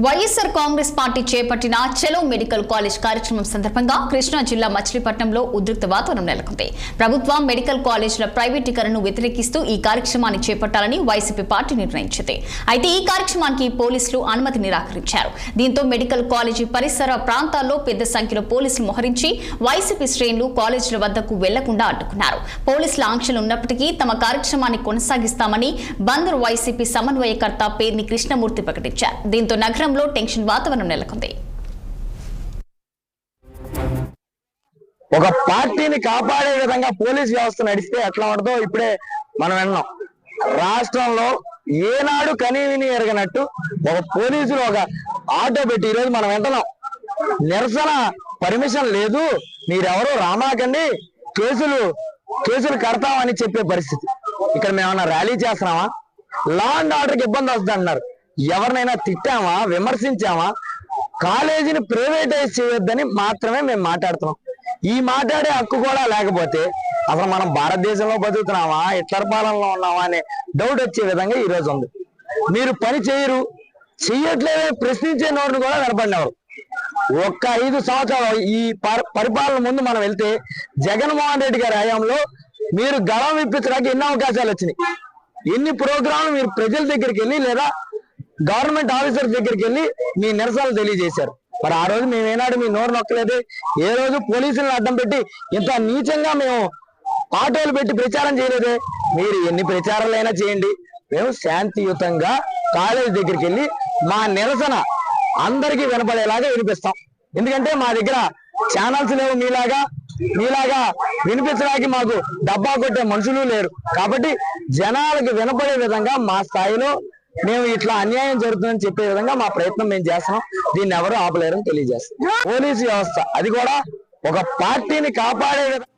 YSR Congress party చేపట్టిన చలో medical college కార్యక్రమం సందర్భంగా కృష్ణా జిల్లా మచిలీపట్నంలో ఉద్రిక్త వాతావరణం నెలకొంది. ప్రభుత్వ మెడికల్ కాలేజీల ప్రైవేటీకరణను వ్యతిరేకిస్తూ ఈ కార్యక్రమాన్ని చేపట్టాలని వైసీపీ పార్టీ నిర్ణయించింది. అయితే ఈ కార్యక్రమానికి పోలీసులు అనుమతి నిరాకరించారు. దీంతో మెడికల్ కాలేజీ పరిసర ప్రాంతాల్లో పెద్ద సంఖ్యలో పోలీసులు మోహరించి వైసీపీ శ్రేణులు కాలేజీల వద్దకు వెళ్లకుండా అడ్డుకున్నారు. పోలీసుల ఆంక్షలు ఉన్నప్పటికీ తమ కార్యక్రమాన్ని కొనసాగిస్తామని బందరు వైసీపీ సమన్వయకర్త పేర్ని కృష్ణమూర్తి ప్రకటించారు. దీంతో నగరం టెన్షన్ వాతావరణం నెలకొంది. ఒక పార్టీని కాపాడే విధంగా పోలీస్ వ్యవస్థ నడిస్తే ఎట్లా ఉంటుందో ఇప్పుడే మనం విన్నాం. రాష్ట్రంలో ఏనాడు కనీవిని ఎరగనట్టు ఒక పోలీసులు ఒక ఆటో పెట్టి ఈరోజు మనం వింటున్నాం. నిరసన పర్మిషన్ లేదు, మీరెవరో రామాకండి, కేసులు కడతామని చెప్పే పరిస్థితి. ఇక్కడ మేమన్నా ర్యాలీ చేస్తున్నామా? లా అండ్ ఆర్డర్కి ఇబ్బంది వస్తుంది అన్నారు. ఎవరినైనా తిట్టామా, విమర్శించామా? కాలేజీని ప్రైవేటైజ్ చేయొద్దని మాత్రమే మేము మాట్లాడుతున్నాం. ఈ మాట్లాడే హక్కు కూడా లేకపోతే అసలు మనం భారతదేశంలో బతుకుతున్నామా, హిట్లర్ పాలనలో ఉన్నామా అనే డౌట్ వచ్చే విధంగా ఈ రోజు ఉంది. మీరు పని చెయ్యట్లేదే ప్రశ్నించే నోటిని కూడా వినపడినవారు. ఒక్క 5 సంవత్సరాలు ఈ పరిపాలన ముందు మనం వెళ్తే జగన్మోహన్ రెడ్డి గారి హయాంలో మీరు గళం విప్పించడానికి ఎన్ని అవకాశాలు వచ్చినాయి, ఎన్ని ప్రోగ్రాంలు మీరు ప్రజల దగ్గరికి వెళ్ళి లేదా గవర్నమెంట్ ఆఫీసర్ దగ్గరికి వెళ్ళి మీ నిరసనలు తెలియజేశారు. మరి ఆ రోజు మేము ఏనాడు మీ నోరు నొక్కలేదే? ఏ రోజు పోలీసులను అడ్డం పెట్టి ఇంత నీచంగా మేము ఆటోలు పెట్టి ప్రచారం చేయలేదే? మీరు ఎన్ని ప్రచారాలైనా చేయండి, మేము శాంతియుతంగా కాలేజ్ దగ్గరికి వెళ్ళి మా నిరసన అందరికీ వినపడేలాగా వినిపిస్తాం. ఎందుకంటే మా దగ్గర ఛానల్స్ లేవు, మీలాగా వినిపించడానికి మాకు డబ్బా కొట్టే మనుషులు లేరు. కాబట్టి జనాలకు వినపడే విధంగా మా స్థాయిలో మేము ఇట్లా అన్యాయం జరుగుతుందని చెప్పే విధంగా మా ప్రయత్నం మేము చేస్తున్నాం. దీన్ని ఎవరు ఆపలేరని తెలియజేస్తాం. పోలీసు వ్యవస్థ అది కూడా ఒక పార్టీని కాపాడే విధంగా